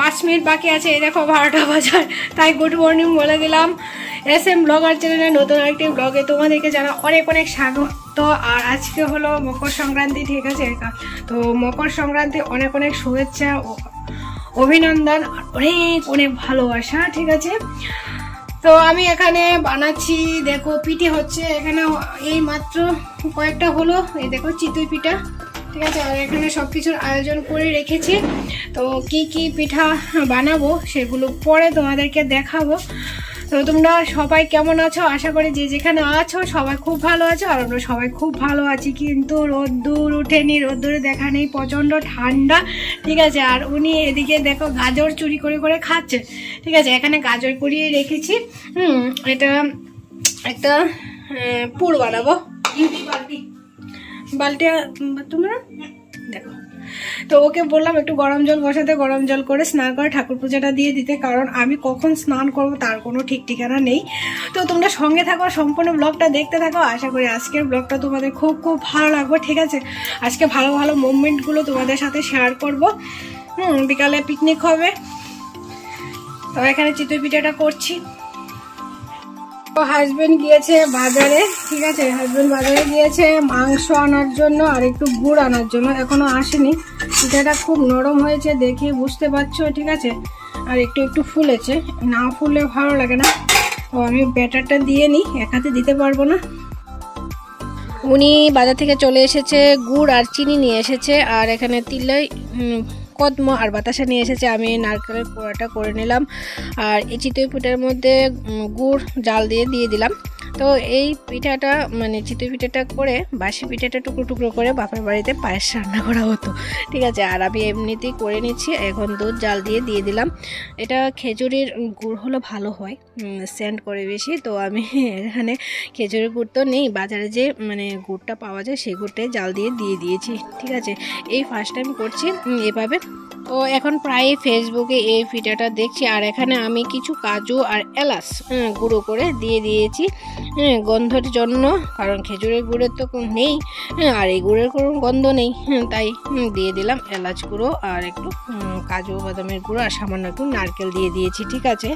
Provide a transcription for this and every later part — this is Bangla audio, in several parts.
5 মিনিট বাকি আছে, এই দেখো 12টা বাজার। তাই গুড মর্নিং বলে দিলাম। SM ব্লগার চ্যানেলে নতুন একটি ব্লগে তোমাদেরকে জানা অনেক অনেক স্বাগত। আর আজকে হলো মকর সংক্রান্তি, ঠিক আছে? তো মকর সংক্রান্তি অনেক অনেক শুভেচ্ছা, অভিনন্দন, অনেক অনেক ভালোবাসা, ঠিক আছে? তো আমি এখানে বানাচ্ছি, দেখো পিঠে হচ্ছে এখানে, এই মাত্র কয়েকটা হলো, এই দেখো চিতই পিঠা, ঠিক আছে? আর এখানে সব কিছুর আয়োজন করে রেখেছি। তো কি কি পিঠা বানাবো সেগুলো পরে তোমাদেরকে দেখাবো। তো তোমরা সবাই কেমন আছো? আশা করি যে যেখানে আছো সবাই খুব ভালো আছো, আর আমরা সবাই খুব ভালো আছি। কিন্তু রোদ্দুর উঠেনি, রোদ্দুরে দেখা নেই, প্রচণ্ড ঠান্ডা, ঠিক আছে? আর উনি এদিকে দেখো গাজর চুরি করে করে খাচ্ছে, ঠিক আছে? এখানে গাজর কুড়িয়ে রেখেছি। এটা একটা পুর বানাবো। বালতি তোমরা দেখো। তো ওকে বললাম একটু গরম জল বসাতে, গরম জল করে স্নান করে ঠাকুর পূজাটা দিয়ে দিতে, কারণ আমি কখন স্নান করব তার কোনো ঠিক ঠিকানা নেই। তো তোমরা সঙ্গে থাকো, সম্পূর্ণ ব্লগটা দেখতে থাকো। আশা করি আজকের ব্লগটা তোমাদের খুব খুব ভালো লাগবে, ঠিক আছে? আজকে ভালো ভালো মোমেন্টগুলো তোমাদের সাথে শেয়ার করব। বিকালে পিকনিক হবে। তো এখানে চিতই পিঠাটা করছি। হাজবেন্ড গিয়েছে বাজারে, ঠিক আছে? হাজবেন্ড বাজারে গিয়েছে মাংস আনার জন্য আর একটু গুড় আনার জন্য, এখনো আসেনি। পিঠাটা খুব নরম হয়েছে দেখে বুঝতে পারছো, ঠিক আছে? আর একটু একটু ফুলেছে, না ফুলে ভালো লাগে না। তো আমি ব্যাটারটা দিয়ে নিই, এক হাতে দিতে পারবো না। উনি বাজার থেকে চলে এসেছে, গুড় আর চিনি নিয়ে এসেছে, আর এখানে তিলাই কদম আর বাতাসা নিয়ে এসেছে। আমি নারকেলের পোড়াটা করে নিলাম, আর এই চিতই পিঠার মধ্যে গুড় জাল দিয়ে দিলাম। তো এই পিঠাটা মানে চিতই পিঠাটা করে বাসি পিঠাটা টুকরো টুকরো করে বাপের বাড়িতে পায়েস রান্না করা হতো, ঠিক আছে? আর আমি এমনিতেই করে নিচ্ছি। এখন দুধ জাল দিয়ে দিলাম। এটা খেজুরির গুড় হলো ভালো হয়, সেন্ট করে বেশি। তো আমি এখানে খেজুরের গুড় তো নেই, বাজারে যে মানে গুড়টা পাওয়া যায় সেই গুড়টাই জাল দিয়ে দিয়েছি, ঠিক আছে? এই ফার্স্ট টাইম করছি এভাবে। তো এখন প্রায় ফেসবুকে এই পিঠাটা দেখছি। আর এখানে আমি কিছু কাজু আর এলাচ গুঁড়ো করে দিয়ে দিয়েছি গন্ধের জন্য, কারণ খেজুরের গুড়ের তো নেই, আর এই গুড়ের কোনো গন্ধ নেই, তাই দিয়ে দিলাম এলাচ গুঁড়ো আর একটু কাজু বাদামের গুঁড়ো আর সামান্য একটু নারকেল দিয়ে দিয়েছি, ঠিক আছে?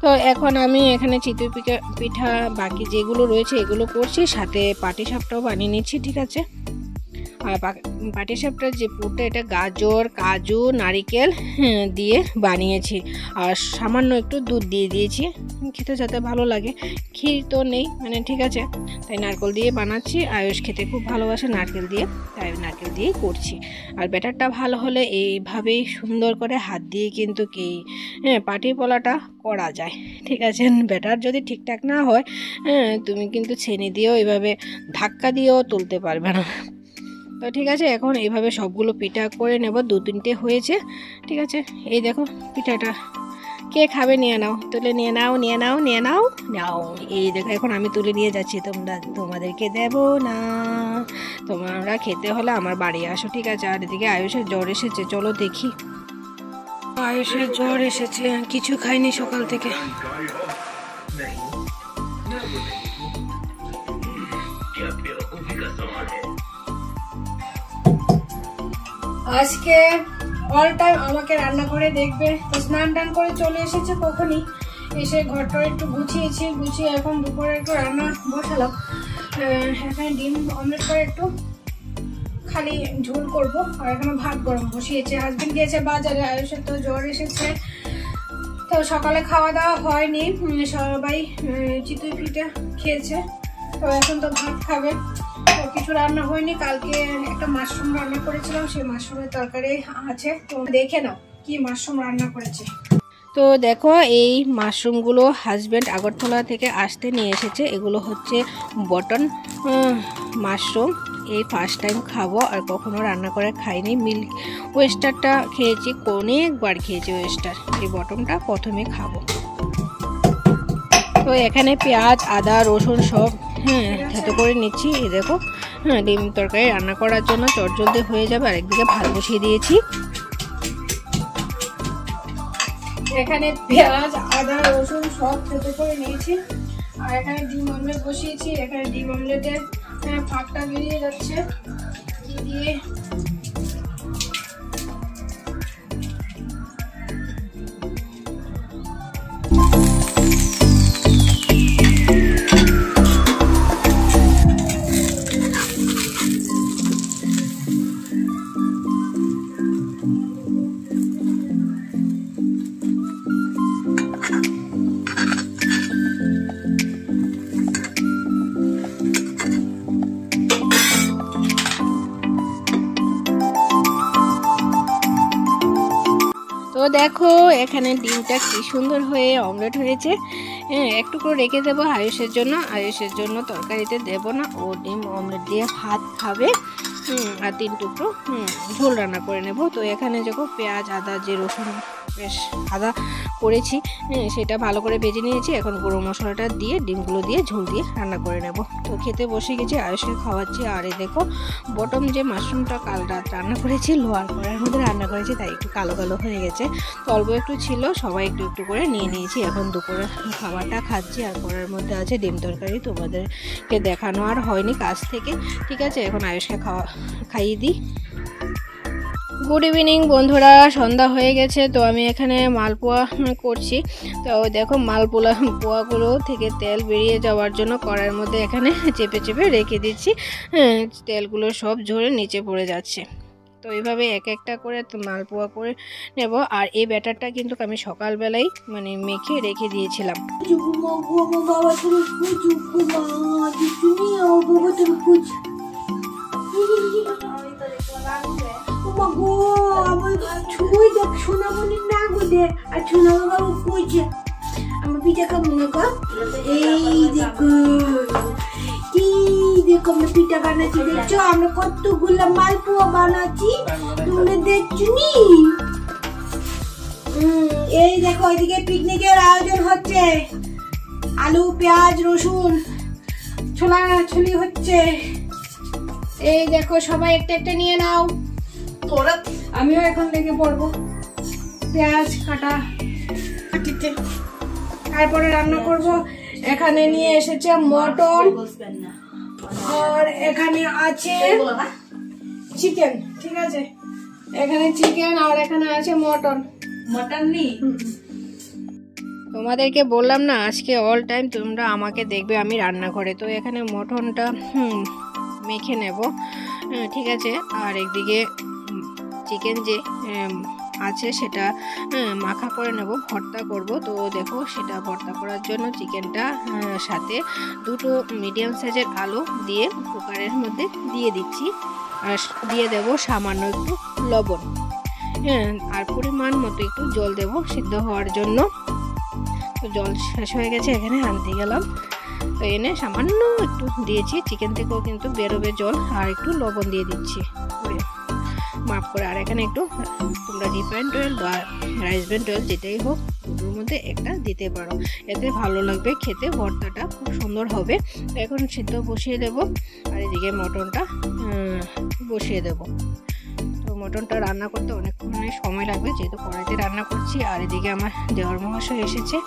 তো এখন আমি এখানে চিতই পিঠা বাকি যেগুলো রয়েছে এগুলো করছি, সাথে পাটিসাপটাও বানিয়ে নিচ্ছি, ঠিক আছে? আর পাটিসাপটার যে পুরটা, এটা গাজর, কাজু, নারিকেল দিয়ে বানিয়েছি, আর সামান্য একটু দুধ দিয়ে দিয়েছি খেতে যাতে ভালো লাগে। ক্ষীর তো নেই মানে, ঠিক আছে? তাই নারকেল দিয়ে বানাচ্ছি। আয়ুষ খেতে খুব ভালোবাসে নারকেল দিয়ে, তাই নারকেল দিয়েই করছি। আর ব্যাটারটা ভালো হলে এইভাবেই সুন্দর করে হাত দিয়ে কিন্তু পাটি পোলাটা করা যায়, ঠিক আছে? ব্যাটার যদি ঠিকঠাক না হয় তুমি কিন্তু ছেনি দিয়েও এভাবে ধাক্কা দিয়েও তুলতে পারবে না। তো ঠিক আছে, এখন এইভাবে সবগুলো পিঠা করে নেব। 2-3টে হয়েছে, ঠিক আছে? এই দেখো পিঠাটা কে খাবে নিয়ে নাও, তুলে নিয়ে নাও, নিয়ে নাও, নিয়ে নাও, নাও। এই দেখো এখন আমি তুলে নিয়ে যাচ্ছি, তোমাদেরকে দেব না। তোমরা খেতে হলে আমার বাড়ি আসো, ঠিক আছে? আর এদিকে আয়ুষের জ্বর এসেছে, চলো দেখি। আয়ুষের জ্বর এসেছে, কিছু খাইনি সকাল থেকে। আজকে অল টাইম আমাকে রান্না করে দেখবে। তো স্নান টান করে চলে এসেছে কখনই, এসে ঘরটা একটু গুছিয়ে এখন দুপুরে একটু রান্না বসালাম। এখানে ডিম অমলেট করে একটু খালি ঝোল করব, আর এখানে ভাত গরম বসিয়েছে। হাজবেন্ড গিয়েছে বাজারে, আয়ুষের তো জ্বর এসেছে, তো সকালে খাওয়া দাওয়া হয়নি, সবাই চিতই পিঠা খেয়েছে। তো এখন তো ভাত খাবে। তো কিছু রান্না হয়নি, কালকে একটা মাশরুম রান্না করেছিলাম, সেই মাশরুমের তরকারি আছে, তো দেখে নাও কি মাশরুম রান্না করেছে। তো দেখো এই মাশরুমগুলো হাজব্যান্ড আগরতলা থেকে আসতে নিয়ে এসেছে। এগুলো হচ্ছে বটন মাশরুম, এই ফার্স্ট টাইম খাবো, আর কখনো রান্না করে খাইনি। মিল্ক ওয়েস্টারটা খেয়েছি, অনেকবার খেয়েছি ওয়েস্টার, এই বটনটা প্রথমে খাবো। তো এখানে পেঁয়াজ, আদা, রসুন সব থেতো করে নিচ্ছি। এই দেখো ডিম তরকারি রান্না করার জন্য চটজলদি হয়ে যাবে। আর একদিকে ভাত বসিয়ে দিয়েছি। এখানে পেঁয়াজ, আদা, রসুন সব থেতো করে নিয়েছি, আর এখানে ডিম অমলেট বসিয়েছি। এখানে ডিম অমলেটের ফাঁকটা বেরিয়ে যাচ্ছে দিয়ে দেখো এখানে ডিমটা কি সুন্দর হয়ে অমলেট হয়েছে। হ্যাঁ, একটু করে রেখে দেবো আয়ুষের জন্য তরকারিতে দেব না, ও ডিম অমলেট দিয়ে ভাত খাবে। আর 3 টুকরো ঝোল রান্না করে নেব। তো এখানে দেখো পেঁয়াজ, আদা, যে রসুন বেশ আদা করেছি সেটা ভালো করে ভেজে নিয়েছি। এখন গরম মশলাটা দিয়ে ডিমগুলো দিয়ে ঝোল দিয়ে রান্না করে নেব। তো খেতে বসে গেছি, আয়ুষকে খাওয়াচ্ছি। আর এই দেখো বটম যে মাশরুমটা কাল রাত রান্না করেছি, লোয়ার কড়াইয়ের মধ্যে রান্না করেছি, তাই একটু কালো কালো হয়ে গেছে। তো অল্প একটু ছিল, সবাই একটু একটু করে নিয়ে নিয়েছি। এখন দুপুরে খাবারটা খাচ্ছি। আর কড়াইয়ের মধ্যে আছে ডিম তরকারি, তোমাদেরকে দেখানো আর হয়নি কাছ থেকে। ঠিক আছে, এখন আয়ুষকে খাইয়ে দিই। গুড ইভিনিং বন্ধুরা, সন্ধ্যা হয়ে গেছে। তো আমি এখানে মালপোয়া করছি। তো দেখো পোয়াগুলো থেকে তেল বেরিয়ে যাওয়ার জন্য কড়াইয়ের মধ্যে এখানে চেপে চেপে রেখে দিচ্ছি। তেলগুলো সব ঝরে নিচে পড়ে যাচ্ছে। তো এইভাবে এক একটা করে মালপোয়া করে নেব। আর এই ব্যাটারটা কিন্তু আমি সকালবেলাই মানে মেখে রেখে দিয়েছিলাম। আমার পিঠা খাবো না গো। এই দেখো দেখো আমরা পিঠা বানাচ্ছি, দেখছো আমরা কতগুলো মালপোয়া বানাচ্ছি, তোমরা দেখছো নি? এই দেখো ওইদিকে পিকনিকের আয়োজন হচ্ছে, আলু, পেঁয়াজ, রসুন ছোলাছুলি হচ্ছে। এই দেখো সবাই একটা একটা নিয়ে নাও। আমিও এখন লেগে পড়বো পেঁয়াজ কাটিতে, তারপরে রান্না করব। এখানে নিয়ে এসেছে মটন, আর এখানে আছে চিকেন। ঠিক আছে, এখানে চিকেন আর এখানে আছে মটন নেই। তোমাদেরকে বললাম না আজকে অল টাইম তোমরা আমাকে দেখবে আমি রান্না করে। তো এখানে মটনটা মেখে নেব। ঠিক আছে, আর একদিকে চিকেন যে আছে সেটা মাখা করে নেব, ভর্তা করব। তো দেখো সেটা ভর্তা করার জন্য চিকেনটা সাথে 2টো মিডিয়াম সাইজের আলু দিয়ে কুকারের মধ্যে দিয়ে দিচ্ছি। আর দিয়ে দেব সামান্য একটু লবণ, আর পরিমাণ মতো একটু জল দেব সিদ্ধ হওয়ার জন্য। তো জল শেষ হয়ে গেছে, এখানে আনতে গেলাম। তো এনে সামান্য একটু দিয়েছি, চিকেন থেকেও কিন্তু বেরোবে জল। আর একটু লবণ দিয়ে দিচ্ছি মাপ করে। আর এখানে একটু তোমরা রিফাইন্ড অয়েল বা রাইস ব্র্যান্ড অয়েল যেটাই হোক দুটোর মধ্যে একটা দিতে পারো, এতে ভালো লাগবে খেতে, ভর্তাটা খুব সুন্দর হবে। তো এখন সিদ্ধ বসিয়ে দেব। আর এদিকে মটনটা বসিয়ে দেব। তো মটনটা রান্না করতে অনেকক্ষণ সময় লাগবে, যেহেতু কড়াইতে রান্না করছি। আর এদিকে আমার দেওয়ার মহাশয় এসেছে,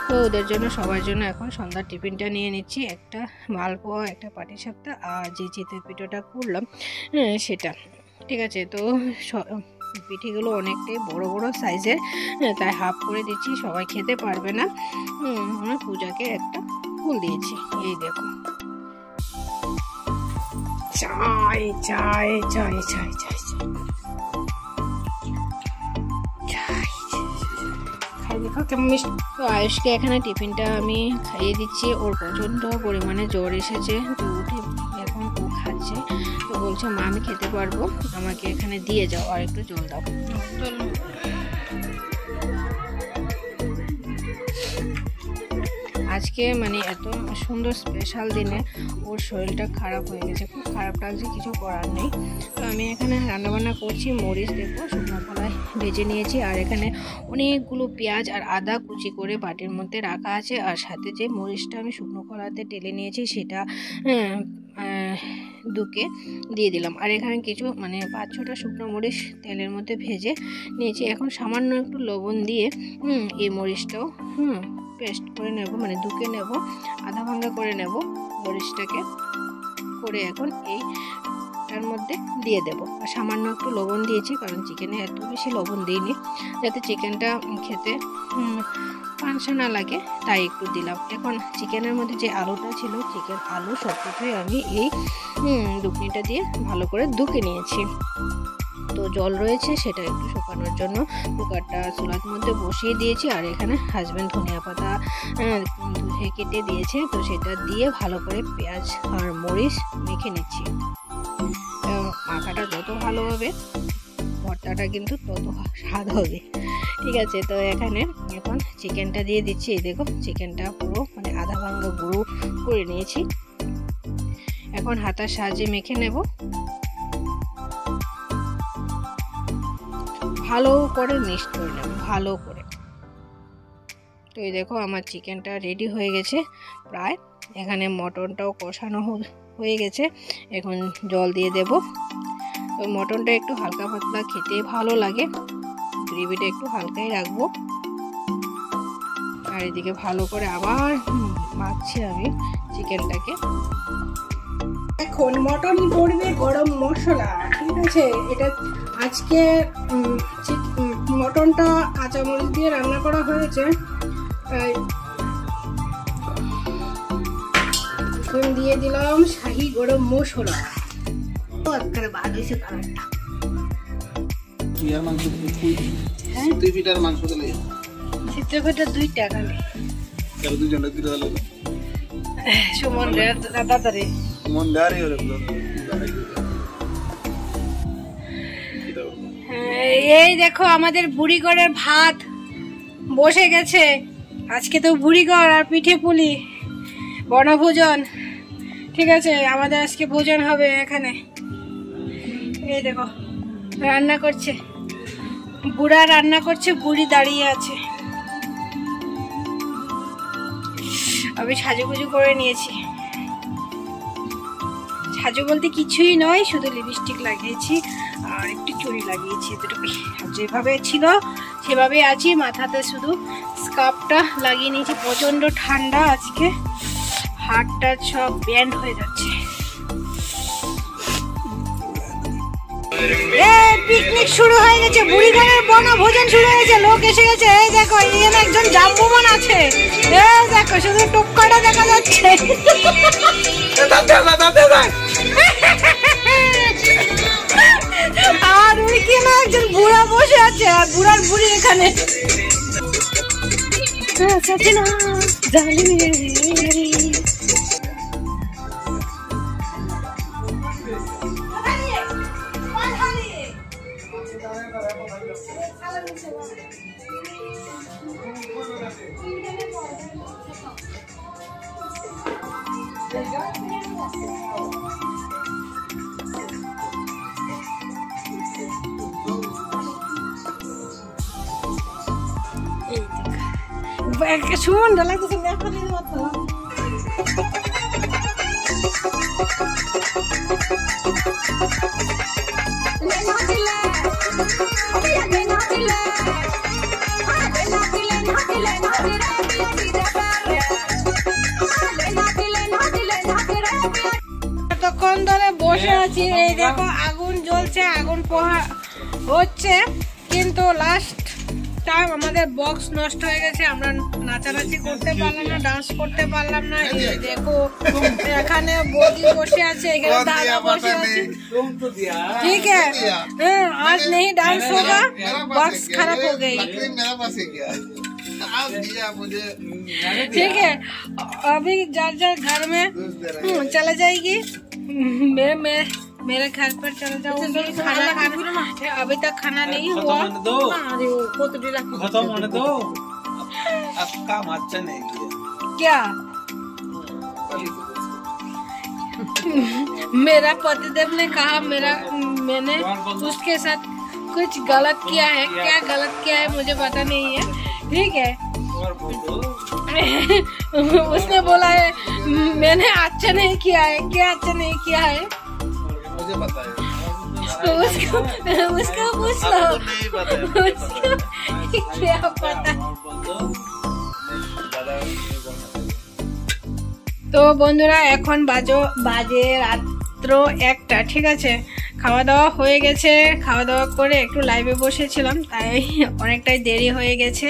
তো ওদের জন্য সবার জন্য এখন সন্ধ্যার টিফিনটা নিয়ে নিচ্ছি। একটা মালপোয়া, একটা পাটিসাপটা, আর যে চিতই পিঠাটা করলাম সেটা। ঠিক আছে, তো পিঠেগুলো অনেকটাই বড় বড় সাইজের, তাই হাফ করে দিচ্ছি, সবাই খেতে পারবে না। আমি পূজাকে একটা ফুল দিয়েছি। এই দেখো চাই চাই চাই চাই চাই খাই দেখো কেমন মিষ্টি। তো আয়ুষকে এখানে টিফিনটা আমি খাইয়ে দিচ্ছি। ওর প্রচণ্ড পরিমাণে জ্বর এসেছে, তো উঠে এখন ও খাচ্ছে। তো বলছে মা আমি খেতে পারবো, আমাকে এখানে দিয়ে যাও আর একটু জল দাও। আজকে মানে এত সুন্দর স্পেশাল দিনে ওর শরীরটা খারাপ হয়ে গেছে, খুব খারাপ লাগছে, কিছু করার নেই। তো আমি এখানে রান্নাবান্না করছি। মরিচ দেখো শুকনো কলায় ভেজে নিয়েছি। আর এখানে অনেকগুলো পেঁয়াজ আর আদা কুচি করে বাটির মধ্যে রাখা আছে। আর সাথে যে মরিচটা আমি শুকনো কলাতে টেলে নিয়েছি সেটা দুকে দিয়ে দিলাম। আর এখানে কিছু মানে 5-6টা শুকনো মরিচ তেলের মধ্যে ভেজে নিয়েছি। এখন সামান্য একটু লবণ দিয়ে এই মরিচটাও পেস্ট করে নেব, মানে দুকে নেব, আধা ভাঙ্গা করে নেব মরিচটাকে করে। এখন এইটার মধ্যে দিয়ে দেব। আর সামান্য একটু লবণ দিয়েছি, কারণ চিকেনে এত বেশি লবণ দিইনি, যাতে চিকেনটা খেতে পানসা না লাগে, তাই একটু দিলাম। এখন চিকেনের মধ্যে যে আলুটা ছিল, চিকেন আলু সব কিছুই আমি এই দুকনিটা দিয়ে ভালো করে দুকে নিয়েছি। তো জল রয়েছে সেটা একটু শুকানোর জন্য কুকারটা চুলার মধ্যে বসিয়ে দিয়েছি। আর এখানে হাজব্যান্ড ধনিয়া পাতা ধুয়ে কেটে দিয়েছে, তো সেটা দিয়ে ভালো করে পেঁয়াজ আর মরিচ মেখে নিচ্ছি। মাখাটা যত ভালো হবে ভর্তাটা কিন্তু তত স্বাদ হবে। ঠিক আছে, তো এখানে এখন চিকেনটা দিয়ে দিচ্ছি। এই দেখো চিকেনটা পুরো মানে আধা ভাঙ্গা গুঁড়ো করে নিয়েছি। এখন হাতার সাহায্যে মেখে নেব, ভালো করে মিক্স করে নেব ভালো করে। তো এই দেখো আমার চিকেনটা রেডি হয়ে গেছে প্রায়। এখানে মটনটাও কষানো হয়ে গেছে। এখন জল দিয়ে দেব। তো মটনটা একটু হালকা পাতলা খেতে ভালো লাগে, গ্রেভিটা একটু হালকাই রাখবো। আর এদিকে ভালো করে আবার মাখছি আমি চিকেনটাকে। এখন মটন পড়বে গরম মশলা। ঠিক আছে, এটা আজকে মটনটা কাঁচামরিচ দিয়ে রান্না করা হয়েছে, তাই এখন দিয়ে দিলাম শাহি গরম মশলা। ভালো হয়েছে কালারটা। চিত্রকটা 2 টাকা নেই সুমন রে দাদা তারে এই দেখো আমাদের বুড়িগড়ের ভাত বসে গেছে। আজকে তো বুড়িগড় আর পিঠে পুলি বনভোজন। ঠিক আছে, আমাদের আজকে ভোজন হবে এখানে। এই দেখো রান্না করছে, বুড়া রান্না করছে, বুড়ি দাঁড়িয়ে আছে। আমি সাজুগুজু করে নিয়েছি। সাজু বলতে কিছুই নয়, শুধু লিপস্টিক লাগিয়েছি আর একটু চুড়ি লাগিয়েছি, এতটুকুই। যেভাবে ছিল সেভাবে আছি, মাথাতে শুধু স্কার্ফটা লাগিয়ে নিয়েছি। প্রচন্ড ঠান্ডা আজকে, হাতটা সব ব্যান্ড হয়ে যাচ্ছে। পিকনিক শুরু হয়ে গেছে, বুড়িগড়ের বনভোজন শুরু হয়েছে, লোক এসে গেছে। এই দেখো এখানে একজন জাম্বুমান আছে, এই দেখো শুধু টুকটা দেখা যাচ্ছে। আর ওই কি না একজন বুড়া বসে আছে, আর বুড়ার বুড়ি এখানে। সুমন লাগতেছে এতক্ষণ ধরে বসে আছি। এই দেখো আগুন জ্বলছে, আগুন পোহা হচ্ছে, কিন্তু লাস্ট টাইম আমাদের বক্স নষ্ট হয়ে গেছে। আমরা নাচানাচি করতে পারলাম না, ডান্স করতে পারলাম না। এই দেখো এখানে বৌদি বসে আছে, এখানে দাদা বসে আছে। ঠিক আছে, आज नहीं डांस होगा, बॉक्स खराब हो गई। ठीक है, अभी जार घर में चला जाएगी। मेरे घर पर चले जाऊंगी, खाना खाना। अभी तक खाना नहीं हुआ। खत्म होने दो, अब काम अच्छा नहीं किया। क्या मेरा पतिदेव ने कहा मैंने उसके साथ कुछ गलत किया है। क्या गलत किया है मुझे पता नहीं है। ठीक है, उसने बोला है मैंने अच्छा नहीं किया है। क्या अच्छा नहीं किया है मुझे पता है, उसको पूछ लो, क्या पता। তো বন্ধুরা এখন বাজে রাত্র 1টা। ঠিক আছে, খাওয়া দাওয়া হয়ে গেছে। খাওয়া দাওয়া করে একটু লাইভে বসেছিলাম, তাই অনেকটাই দেরি হয়ে গেছে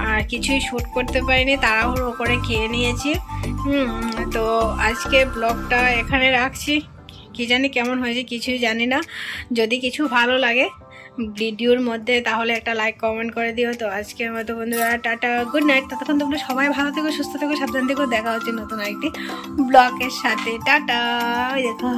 আর কিছুই শ্যুট করতে পারিনি, তাড়াহুড়ো করে খেয়ে নিয়েছি। তো আজকে ব্লগটা এখানে রাখছি। কি জানি কেমন হয়েছে, কিছুই জানি না। যদি কিছু ভালো লাগে ভিডিওর মধ্যে তাহলে একটা লাইক কমেন্ট করে দিও। তো আজকের মতো বন্ধুরা টাটা, গুড নাইট। ততক্ষণ তোমরা সবাই ভালো থেকো, সুস্থ থেকো, সাবধান থেকো। দেখা হচ্ছে নতুন আরেকটি ব্লগের সাথে। টাটা। দেখো